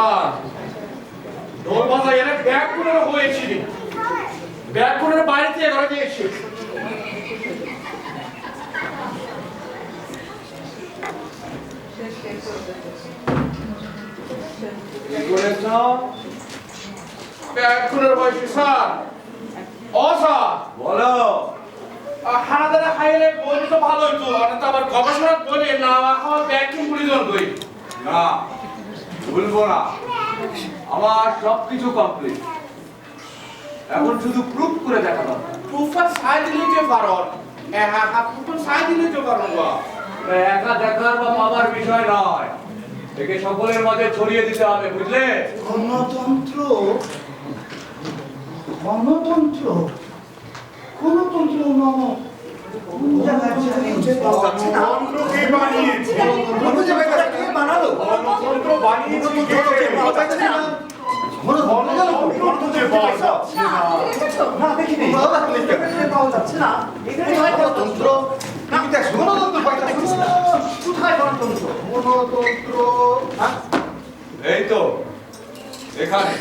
Sir ঢোল বাজাই এনে ব্যাগ করে হয়েছিল ব্যাগ করে বাড়িতে ঘরে দিয়েছি ব্যাগ করে বসে স্যার ও স্যার বলো। হানাদারা খাইলে বলি তো ভালো হইতো অনেক আবার গবেষণা বলে না আমার ব্যাগ কিন করে জন কই না ভুলবো না, আমার সবকিছু কমপ্লিট, এখন শুধু প্রুফ করে দেখা দরকার। প্রুফার সাইড দিতে পারো হ্যাঁ হ্যাঁ প্রুফার সাইড দিতে পারো একা দেখার বা পাবার বিষয় নয়, একে সকলের মাঝে ছড়িয়ে দিতে হবে, বুঝলে? গণতন্ত্র গণতন্ত্র গণতন্ত্র এই তো এখানে,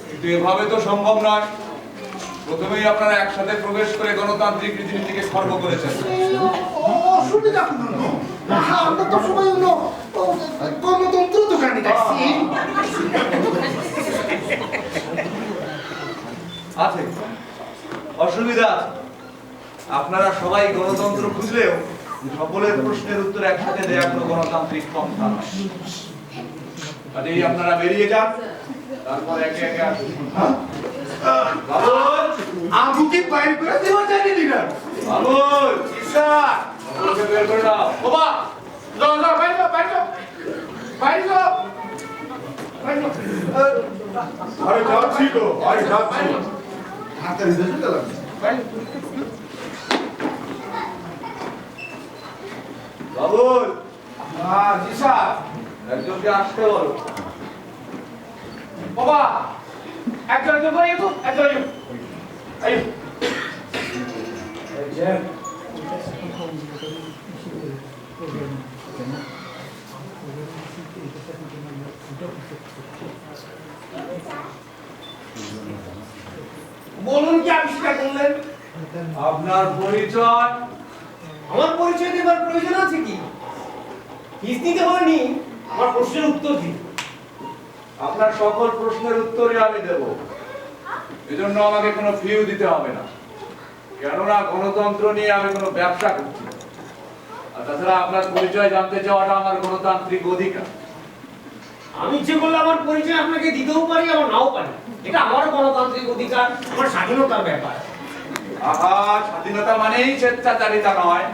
কিন্তু এভাবে তো সম্ভব নয়। প্রথমেই আপনারা একসাথে প্রবেশ করে গণতান্ত্রিক রীতিনীতিকে খর্ব করেছেন। অসুবিধা আমরা তো সবাই হলো গণতন্ত্র দোকানে যাচ্ছি। আছে অসুবিধা আছে, আপনারা সবাই গণতন্ত্র খুঁজলেও সকলের প্রশ্নের উত্তর একসাথে দেয়া কোনো গণতান্ত্রিক পন্থা নয়। কাজেই আপনারা বেরিয়ে যান, তারপর একে একে আসুন। বাবুল, আবুকে বাইর করে দেওয়া জানি না। বাবুল, স্যার ওকে বের করে দাও। বাবা যাও যাও বাইরে যাও বাইরে যাও বাইরে যাও বাইরে যাও আরে যাচ্ছি তো, আরে যাচ্ছি। হাতের ভিতরে গেলাম। বাবুল, জি স্যার একজনকে আসতে বলো। বাবা একজন একজন করে তো একজন আই বলুন কি আবিষ্কার করলেন আপনার পরিচয়? আমার পরিচয় দেবার প্রয়োজন আছে কি ফিস নিতে হয়নি আমার প্রশ্নের উত্তর দিন আপনার সকল প্রশ্নের উত্তরই আমি দেব, এজন্য আমাকে কোনো ফিও দিতে হবে না, কেননা গণতন্ত্র নিয়ে আমি কোনো ব্যবসা করছি না। আর তাছাড়া আপনার পরিচয় জানতে চাওয়াটা আমার গণতান্ত্রিক অধিকার। আমি ইচ্ছে করলে আমার পরিচয় আপনাকে দিতেও পারি আবার নাও পারি এটা আমার গণতান্ত্রিক অধিকার আমার স্বাধীনতার ব্যাপার আহা, স্বাধীনতা মানেই স্বেচ্ছাচারিতা নয়,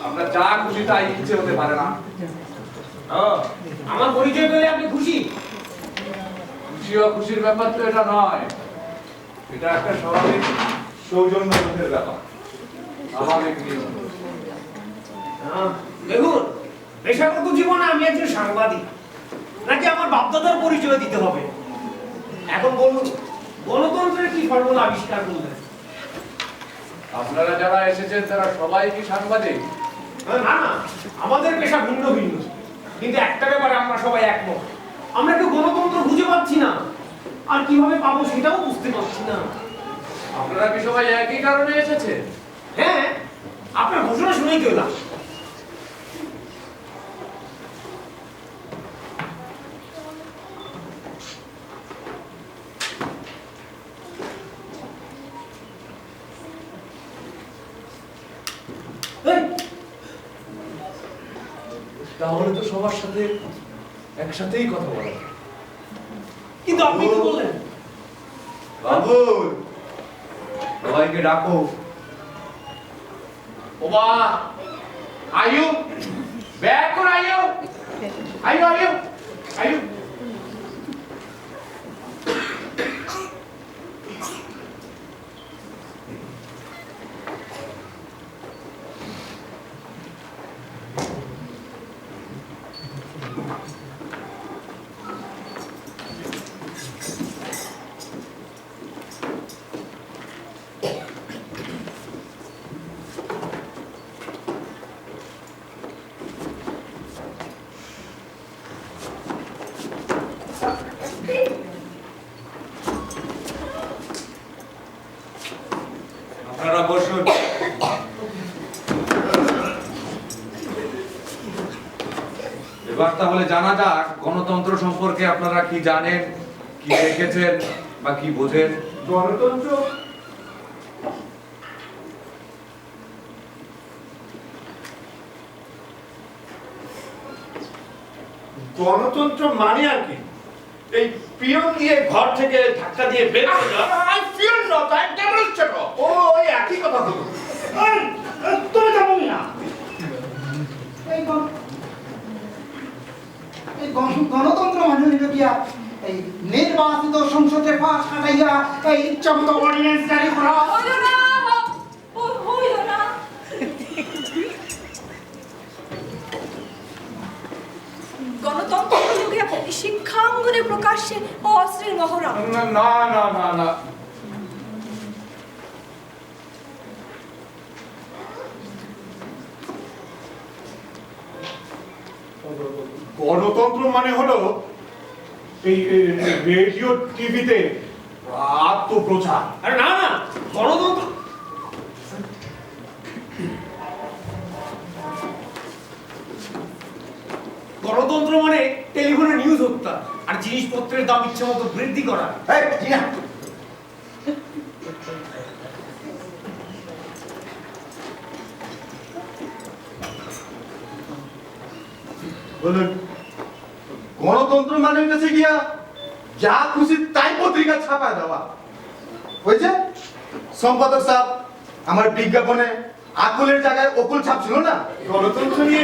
আপনার যা খুশি তাই ইচ্ছে হতে পারে না। আমার পরিচয় পেলে আপনি খুশি খুশি ও খুশির ব্যাপার তো এটা নয়, এটা একটা স্বাভাবিক সৌজন্যবোধের ব্যাপার, স্বাভাবিক নিয়ম। দেখুন পেশাগত জীবনে আমি একজন সাংবাদিক নাকি আমার বাপদাদার পরিচয় দিতে হবে এখন বলুন গণতন্ত্রের কি ফর্মুলা আবিষ্কার করলেন আপনারা যারা এসেছেন তারা সবাই কি সাংবাদিক? না না আমাদের পেশা ভিন্ন ভিন্ন কিন্তু একটা ব্যাপারে আমরা সবাই একমত আমরা একটু গণতন্ত্র খুঁজে পাচ্ছি না আর কিভাবে পাবো সেটাও বুঝতে পারছি না আপনারা কি সবাই একই কারণে এসেছে? হ্যাঁ আপনার ঘোষণা শুনেই গেলাম তাহলে তো সবার সাথে একসাথেই কথা বলা, কিন্তু আপনি তো বললেন বাবুল সবাইকে ডাকো। ওবা আয়ু ব্যাক কর আয়ু আয়ু আয়ু আয়ু এবার তাহলে জানা যাক গণতন্ত্র সম্পর্কে আপনারা কি জানেন, কি দেখেছেন বা কি বোঝেন। গণতন্ত্র গণতন্ত্র মানে আর কি? এই পিয়ন দিয়ে ঘর থেকে ধাক্কা দিয়ে বের করে দেওয়া? পিয়ন না, তাই ডেমনস্ট্রেটর। ও ওই একই কথা হলো। তুমি যাবো না। গণতন্ত্র মানে হইল গিয়া এই নির্বাচিত সংসদে পাশ কাটাইয়া এই ইচ্ছামতো অর্ডিন্যান্স জারি করা। হইল না, হইল না। গণতন্ত্র হইল গিয়া শিক্ষাঙ্গনে প্রকাশ্যে অস্ত্রের মহড়া। না না না না না, গণতন্ত্র মানে হলো এই রেডিও টিভিতে আত্মপ্রচার। আরে না না, গণতন্ত্র গণতন্ত্র মানে টেলিফোনে নিউজ হত্যা আর জিনিসপত্রের দাম ইচ্ছে মতো বৃদ্ধি করা। এই জিনা, বলুন, গণতন্ত্র মানে হচ্ছে গিয়া যা খুশি তাই পত্রিকা ছাপা দেওয়া। ওই যে সম্পাদক সাহেব আমার বিজ্ঞাপনে আকুলের জায়গায় অকুল ছাপছিল না? গণতন্ত্র নিয়ে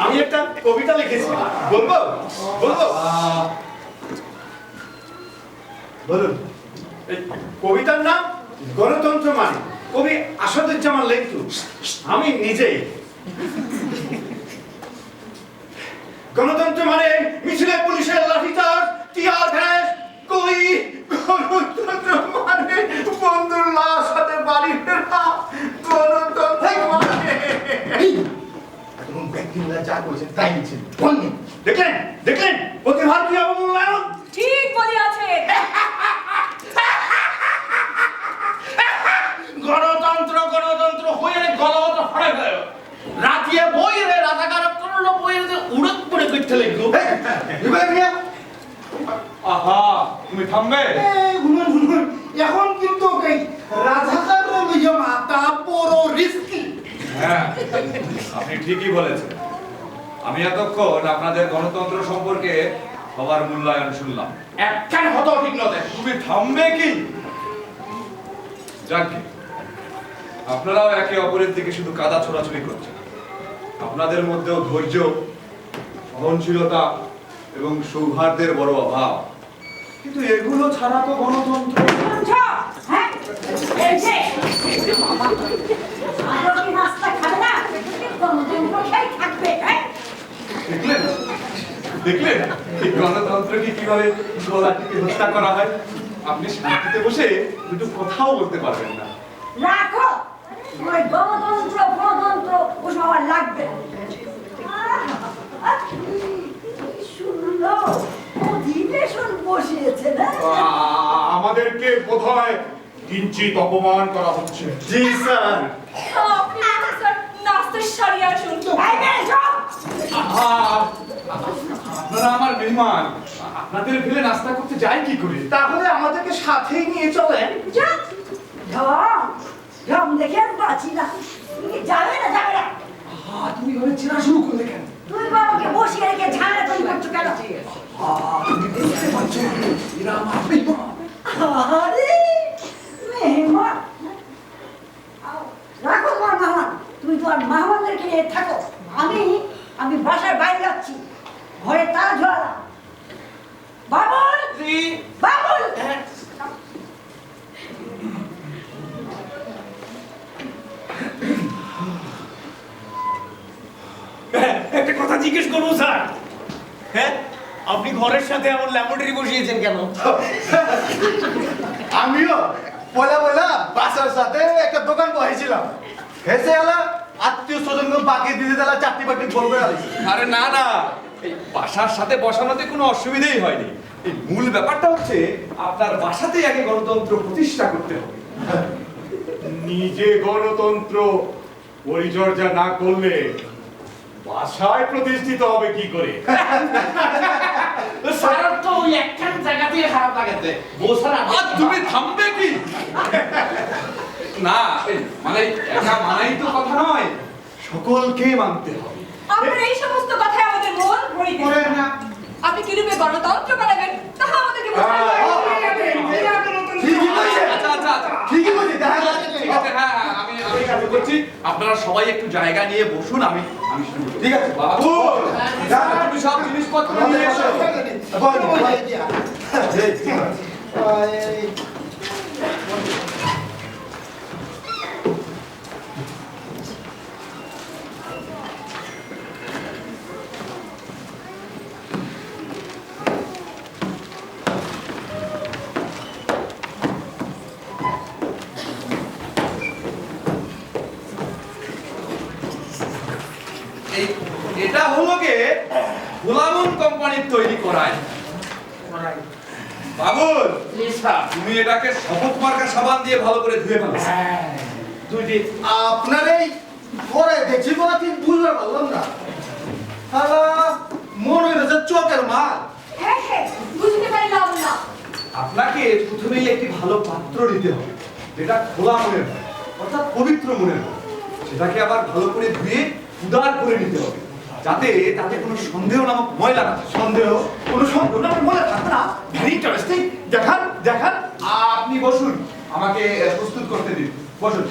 আমি একটা কবিতা লিখেছি, বলবো বলবো? বলুন, এই কবিতার নাম গণতন্ত্র মানে। কবি আসাদুজ্জামান লেখু, আমি নিজেই। গণতন্ত্র মানে মিছিলে পুলিশের লাঠিচার্জ, টিয়ার গ্যাস, গুলি। গণতন্ত্র মানে বন্ধুর লাশ হাতে বাড়ি ফেরা। গণতন্ত্র মানে এবং ব্যক্তিরা যা করেছেন তাই নিচ্ছেন বলুন। দেখলেন দেখলেন প্রতিভার কি অবমূল্যায়ন। ঠিক বলিয়াছে। গণতন্ত্র গণতন্ত্র হয়ে গলাটা ফাড়ে গেল। রাতিয়ে বইরে রাজাকার করলো, বইরে উড়ত করে করতে লাগলো। আহা, তুমি থামবে? শুনুন শুনুন, এখন কিন্তু এই রাজাকার লইয়া মাথা বড় রিস্কি। হ্যাঁ, আপনি ঠিকই বলেছেন। আমি এতক্ষণ আপনাদের গণতন্ত্র সম্পর্কে সবার মূল্যায়ন শুনলাম। একখান হতো ঠিক নয়। তুমি থামবে কি? যাকে আপনারাও একে অপরের দিকে শুধু কাদা ছোড়াছুড়ি করছেন। আপনাদের মধ্যেও ধৈর্য, সহনশীলতা এবং সৌহার্দ্যের বড় অভাব। কিন্তু এগুলো ছাড়া তো গণতন্ত্র। হ্যাঁ, এই যে আরো কি নাস্তা খাবে না? গণতন্ত্র খেয়ে থাকবে। হ্যাঁ, দেখলেন দেখলেন এই গণতন্ত্রকে কিভাবে গলাটিকে হত্যা করা হয়। আপনি শান্তিতে বসে দুটো কথাও বলতে পারবেন না। রাখো ওই গণতন্ত্র গণতন্ত্র ওসব আমার লাগবে না। শুনলো অধিবেশন বসিয়েছে না? আমাদেরকে বোধহয় কিঞ্চিত অপমান করা হচ্ছে। জি স্যার। আপনি স্যার নাস্তা সারিয়ে আসুন। এই মেয়ে, চুপ! আহা, আপনারা আমার মেহমান, আপনাদের ফেলে নাস্তা করতে যাই কি করে? তাহলে আমাদেরকে সাথেই নিয়ে চলেন। যা ঢং দেখে আর বাঁচি না। তুমি যাবে না, যাবে না। তুমি ঘরে চেনা শুরু করলে কেন? তুই বাবাকে বসিয়ে রেখে ঝামেলা তৈরি করছো কেন? তুমি দেখতে পাচ্ছ এরা আমার মেহমান। আরে মেহমান, রাখো তোমার মেহমান। তুমি তোমার মেহমানদেরকে নিয়ে থাকো। আমি বাসার বাইরে যাচ্ছি, ঘরে তালা ঝোলা। বাবুল, বাবুল, একটা কথা জিজ্ঞেস করবো স্যার? হ্যাঁ, আপনি ঘরের সাথে এমন ল্যাবরেটরি বসিয়েছেন কেন? আমিও পয়লা পয়লা বাসার সাথে একটা দোকান বসেছিলাম। হেসে এলা আত্মীয় স্বজনকে বাকি দিতে দিলা চাকরি বাকরি বলবে। আরে না না, এই বাসার সাথে বসানোতে কোনো অসুবিধাই হয়নি। এই মূল ব্যাপারটা হচ্ছে আপনার বাসাতেই আগে গণতন্ত্র প্রতিষ্ঠা করতে হবে। নিজে গণতন্ত্র পরিচর্যা না করলে বাসায় প্রতিষ্ঠিত হবে কি করে? সারা তো ওই একখান জায়গাতেই খারাপ লাগাতে বসারা আর তুমি থামবে কি? না মানে একা মানাই তো কথা নয়, সকলকে মানতে হবে। আপনার এই সমস্ত কথায় আমাদের মন ভরিতে করে না আপনি কিরূপে গণতন্ত্র বানাবেন তাহা আমাদেরকে বোঝাতে ঠিকই বলছে, আচ্ছা আচ্ছা আচ্ছা ঠিকই বলছে, দেখা যাচ্ছে। ঠিক আছে, হ্যাঁ হ্যাঁ, আমি শুরু করছি। আপনারা সবাই একটু জায়গা নিয়ে বসুন, আমি শুরু করছি। ঠিক আছে, বাবু, তুমি সব জিনিসপত্র নিয়ে এসো। এই, ঠিক আছে। এটা হলো গে গোলামুন কোম্পানির তৈরি করায়। বাবুল, তুমি এটাকে শপথ মার্কা সাবান দিয়ে ভালো করে ধুয়ে ফেলো। আপনার এই করে দেখছি বলা ঠিক বুঝতে পারলাম না। শালা মনে হচ্ছে চকের মাল। হ্যাঁ হ্যাঁ বুঝতে পারলাম না আপনাকে প্রথমেই একটি ভালো পাত্র নিতে হবে, যেটা খোলা মনের হয়, অর্থাৎ পবিত্র মনের হয়। সেটাকে আবার ভালো করে ধুয়ে উদার করে নিতে হবে, যাতে তাতে কোনো সন্দেহ নামক ময়লা না থাকে। সন্দেহ, কোনো সন্দেহ না মনে থাকবে না। Very interesting. দেখান দেখান। আপনি বসুন, আমাকে প্রস্তুত করতে দিন। বসুন।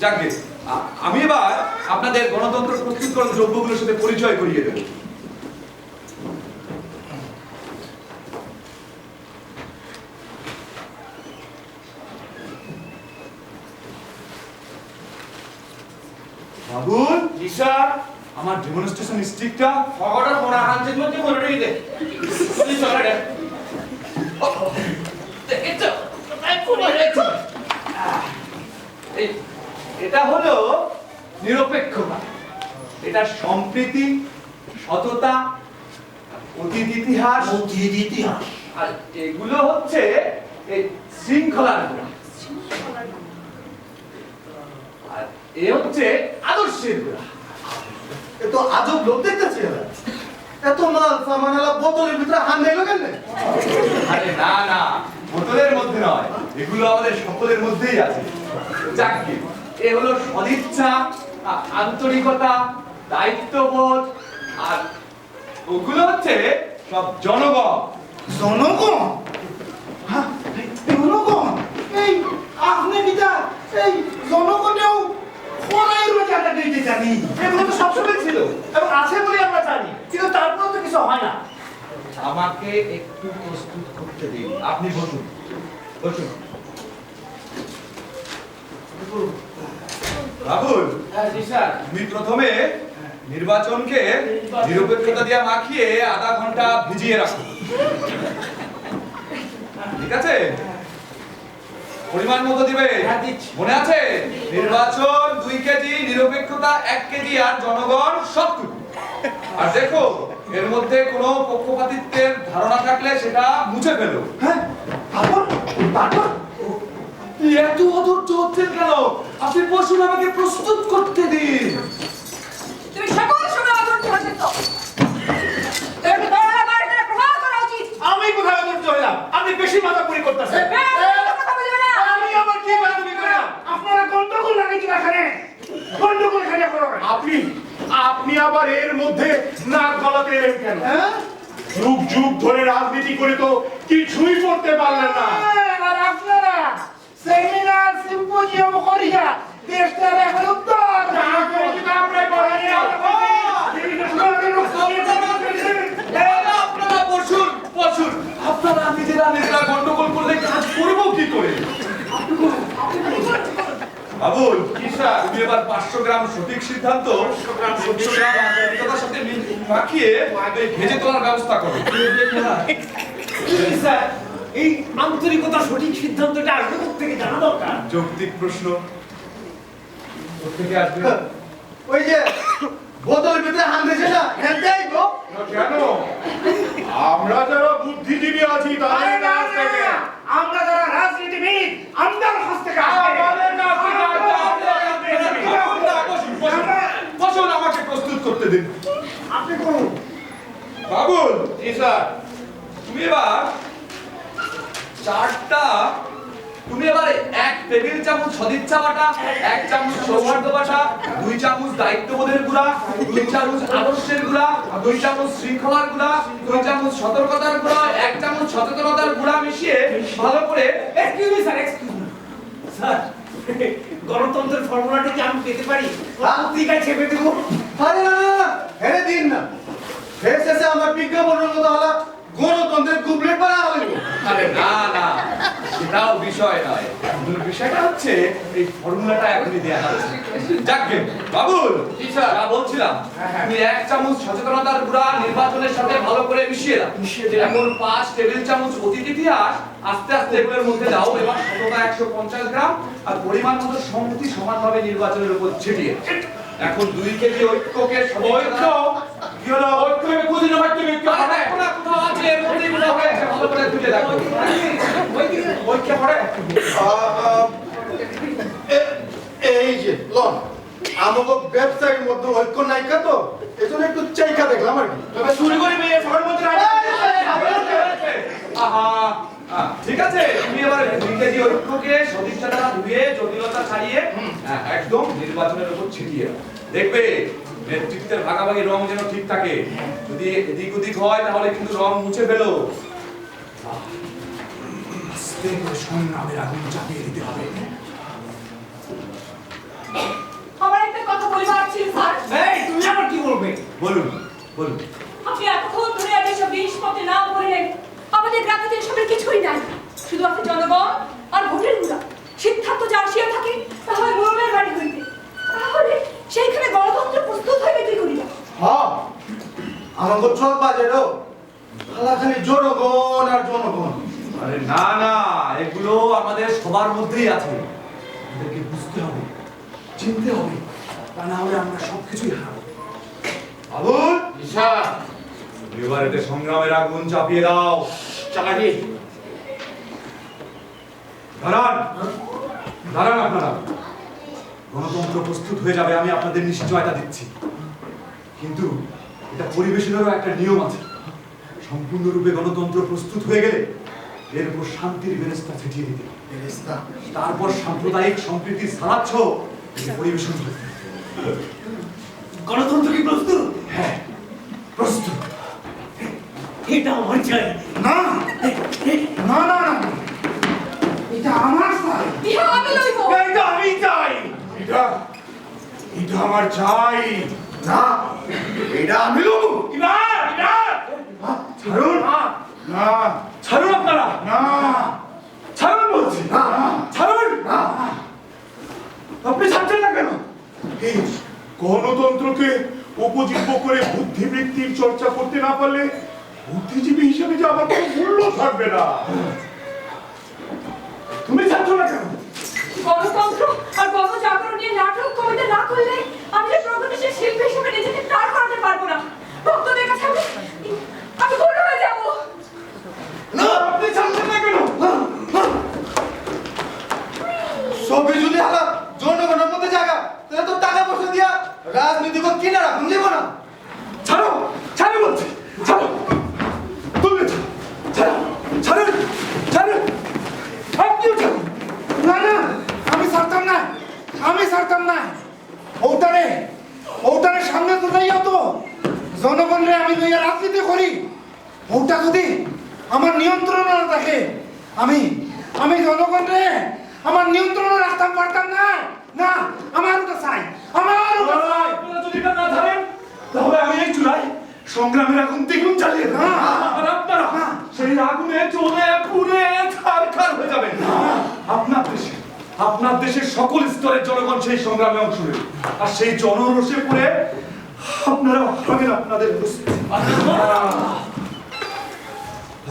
যাকে আমি এবার আপনাদের গণতন্ত্র প্রস্তুতকরণ দ্রব্যগুলোর সাথে পরিচয় করিয়ে দেব। বাবুল, জি স্যার। আমার ডেমনস্ট্রেশন স্টিকটা খবরটা মনে হানছে মধ্যে মনে রেখে দে তুই চলে রে দেখেছো কোথায় পড়ে গেছে এটা হলো নিরপেক্ষতা, এটা সম্প্রীতি, সততা, অতীত ইতিহাস, আর এগুলো হচ্ছে এই শৃঙ্খলার গুণ। আর এ হচ্ছে আদর্শের গুণ। এ তো আজব লোক দেখতেছি এরা। এত মাল সামান এলা বোতলের ভিতরে হান দিল কেন? আরে না না, বোতলের মধ্যে নয়, এগুলো আমাদের সকলের মধ্যেই আছে। যাকে এ হলো সদিচ্ছা, আন্তরিকতা, দায়িত্ববোধ, আর ওগুলো হচ্ছে সব জনগণ। জনগণ হ্যাঁ, জনগণ এই আপনি বিদা এই জনগণেও খরাই রোজাটা দিতে জানি। এগুলো তো সবসময় ছিল এবং আছে বলে আমরা জানি, কিন্তু তারপরেও তো কিছু হয় না। আমাকে একটু প্রস্তুত করতে দিন। আপনি বসুন, বসুন। রাহুল, জি স্যার তুমি প্রথমে নির্বাচনকে নিরপেক্ষতা দিয়ে মাখিয়ে আধা ঘন্টা ভিজিয়ে রাখো, ঠিক আছে? পরিমাণ মতো দিবে, মনে আছে? নির্বাচন 2 কেজি, নিরপেক্ষতা 1 কেজি, আর জনগণ সবটুকু। আর দেখো, এর মধ্যে কোনো পক্ষপাতিত্বের ধারণা থাকলে সেটা মুছে ফেলো। হ্যাঁ, তারপর তারপর এত অধৈর্য হচ্ছেন কেন? আপনি বসুন, আমাকে প্রস্তুত করতে দিন। তুমি সকল সময় অধৈর্য হচ্ছ তো তোমাকে দয়া করে প্রভাব করা উচিত আমি কোথায় অধৈর্য হলাম? আপনি বেশি মাথাপুরি করতেছেন। কথা বলবে না আমি আবার কি বাদবি করলাম? আপনারা গন্ডগোল লাগাইছেন এখানে গন্ডগোল এখানে করো আপনি আবার এর মধ্যে নাক গলাতে এলেন কেন? হ্যাঁ যুগ যুগ ধরে রাজনীতি করে তো কিছুই করতে পারলেন না। আর আপনারা সেমিনার সিম্পোজিয়াম করিয়া দেশটার এখন উত্তর আপনারা বসুন, বসুন। আপনারা নিজেরা গন্ডগোল করলে কাজ করবো কি করে? বাবুল, তুমি এবার 500 গ্রাম সঠিক সিদ্ধান্ত 500 গ্রাম আন্তরিকতার সাথে মাখিয়ে এই ভেজে তোলার ব্যবস্থা করো। স্যার, এই আন্তরিকতা সঠিক সিদ্ধান্তটা আসবে কোথেকে জানা দরকার। যৌক্তিক প্রশ্ন, কোথেকে আসবে? ওই যে বোতলের ভিতরে হান দিয়েছে না, হ্যাঁ দেই গো। কেন? আমরা যারা বুদ্ধিজীবী আছি তাদের কাছ থেকে। আমরা যারা রাজনীতিবিদ আমদার কাছ থেকে আমাদের কাছ থেকে বসুন, আমাকে প্রস্তুত করতে দিন। আপনি করুন। বাবুল জি স্যার তুমি এবার চারটা তুমি এবারে 1 টেবিল চামচ সদিচ্ছা বাটা, 1 চামচ সৌহার্দ্য বাটা, 2 চামচ দায়িত্ববোধের গুঁড়া, 2 চামচ আদর্শের গুঁড়া, 2 চামচ শৃঙ্খলার গুঁড়া, 2 চামচ সতর্কতার গুঁড়া, 1 চামচ সচেতনতার গুঁড়া মিশিয়ে ভালো করে excuse me sir, excuse me sir, গণতন্ত্রের ফর্মুলাটা কি আমি পেতে পারি? পত্রিকায় ছেপে দেবো। আরে না না না হেরে দিন না এর শেষে আমার বিজ্ঞাপনের মতো হলা গণতন্ত্রের কুপলেট বানা হইব। আরে না না সেটাও বিষয় নয়, মূল বিষয়টা হচ্ছে এই ফর্মুলাটা এখনই দেয়া আছে। যাকগে বাবুল জি স্যার বলছিলাম তুমি 1 চামচ সচেতনতার গুঁড়া নির্বাচনের সাথে ভালো করে মিশিয়ে দাও। যেমন 5 টেবিল চামচ অতীত ইতিহাস আস্তে আস্তে এগুলোর মধ্যে দাও এবং সততা 150 গ্রাম আর পরিমাণ মতো সংহতি সমানভাবে নির্বাচনের উপর ছিটিয়ে। এখন 2 কেজি ঐক্যকে ঐক্য কি হলো? ঐক্য খুঁজে নেবার তুমি কোথাও আছে এর মধ্যে গুলো হয়েছে ভালো করে খুঁজে দেখো। ঐক্য পড়ে এই যে লন আমাকে ব্যবসায়ের মধ্যে ঐক্য নাইকা তো এজন্য একটু চাইকা দেখলাম আর কি। তবে শুরু করে মেয়ে সবার মধ্যে ঠিক আছে তুমি এবারে 2 কেজি ঐক্যকে সদিচ্ছা দ্বারা ধুয়ে জটিলতা ছাড়িয়ে একদম নির্বাচনের উপর ছিটিয়ে দাও। দেখবে নেতৃত্বের ভাগাভাগি রং যেন ঠিক থাকে, যদি এদিক ওদিক হয় তাহলে কিন্তু রং মুছে ফেলো। আস্তে করে সংগ্রামের আগুন চাপিয়ে দিতে হবে। আমার একটা কথা বলবার ছিল স্যার। এই তুমি আবার কি বলবে? বলুন বলুন। আপনি এতক্ষণ ধরে এত সব জিনিসপত্রের নাম বললেন। আমাদের গ্রামে তো এসবের কিছুই নাই, শুধু আছে জনগণ আর ভোটের গুঁড়া। সিদ্ধান্ত যা আসিয়া থাকে তাহলে গরমের বাড়ি হইতে, তাহলে সেইখানে গণতন্ত্র প্রস্তুত হইবে কি করিয়া? হ্যাঁ আমাকে চল বাজেরও খালা খালি জনগণ আর জনগণ। আরে না না এগুলো আমাদের সবার মধ্যেই আছে, আমাদেরকে বুঝতে হবে, চিনতে হবে, তা না হলে আমরা সবকিছুই হারাবো। বাবুল স্যার এবারেতে সংগ্রামের আগুন চাপিয়ে দাও। চালাকি দাঁড়ান দাঁড়ান আপনারা, গণতন্ত্র প্রস্তুত হয়ে যাবে আমি আপনাদের নিশ্চয়তা দিচ্ছি, কিন্তু এটা পরিবেশনেরও একটা নিয়ম আছে। সম্পূর্ণরূপে গণতন্ত্র প্রস্তুত হয়ে গেলে এর উপর শান্তির বেরেস্তা ছিটিয়ে দিতে হবে। বেরেস্তা তারপর সাম্প্রদায়িক সম্প্রীতির সালাচ্ছ পরিবেশন করতে। গণতন্ত্র কি প্রস্তুত? হ্যাঁ প্রস্তুত। এটা আমার চাই। না না না না এটা আমার স্যার। ইহা আমি লইব। এটা আমি চাই, এটা এটা আমার চাই না এটা আমি লোক না না ছাড়ুন না ছাড়ুন আপনারা, না ছাড়ুন বলছি, না ছাড়ুন। না আপনি ছাড়ছেন না কেন? এই গণতন্ত্রকে উপজীব্য করে বুদ্ধিবৃত্তির চর্চা করতে না পারলে বুদ্ধিজীবী হিসেবে যে আমার কোনো মূল্য থাকবে না। তুমি ছাড়ছো না কেন? গণতন্ত্র আর গণজাগরণ নিয়ে নাটক কবিতা না করলে আমি যে প্রগতিশীল শিল্পী হিসেবে নিজেকে দাঁড় করাতে পারবো না। ভক্তদের কাছে আমি গরু হয়ে যাবো। না আপনি ছাড়ছেন না কেন? সবই যদি হালা জনগণের মধ্যে জায়গা তাহলে তো টাকা পয়সা দিয়া রাজনীতি করে কিনে রাখুন যাবো না। ছাড়ো ছাড়ো বলছি, ছাড়ো তুমি ছাড়ো, ছাড়ুন ছাড়ুন, আপনিও ছাড়ুন। না না আমি ছাড়তাম না, আমি ছাড়তাম না। ওটারে সামনে তো যাইয়া তো জনগণরে আমি লইয়া রাজনীতি করি। ওটা যদি আমার নিয়ন্ত্রণে না থাকে আমি আমি জনগণরে আমার নিয়ন্ত্রণে রাখতাম পারতাম না। না আমার ওটা চাই, আমার ওটা চাই। আপনারা যদি এটা না ধরেন তাহলে আমি এই চুলায় সংগ্রামের আগুন দ্বিগুণ জ্বালিয়ে দেব। আর আপনারা সেই আগুনে জ্বলে পুড়ে ছারখার হয়ে যাবেন। আপনার দেশের সকল স্তরের জনগণ সেই সংগ্রামে অংশ নেবে, আর সেই জনরোষে পড়ে আপনারা হবেন আপনাদের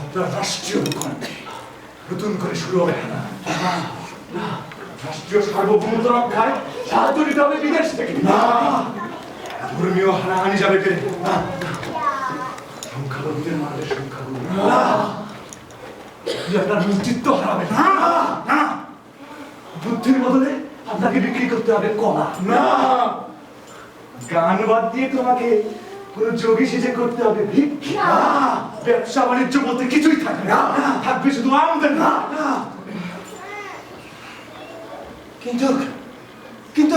আপনার রাষ্ট্রীয় ভূখণ্ডে নতুন করে শুরু হবে না। রাষ্ট্রীয় সার্বভৌমত্ব রক্ষায় সাহায্য নিতে হবে বিদেশ থেকে। না ধর্মীয় হানাহানি যাবে কেড়ে, সংখ্যালঘুদের মারবে সংখ্যালঘু। আপনি আপনার নেতৃত্ব হারাবেন না। বুদ্ধির বদলে আপনাকে বিক্রি করতে হবে কলা। না গান বাদ দিয়ে তোমাকে কোন যোগী সেজে করতে হবে ভিক্ষা। ব্যবসা বাণিজ্য বলতে কিছুই থাকবে না, থাকবে শুধু আমদানি। কিন্তু কিন্তু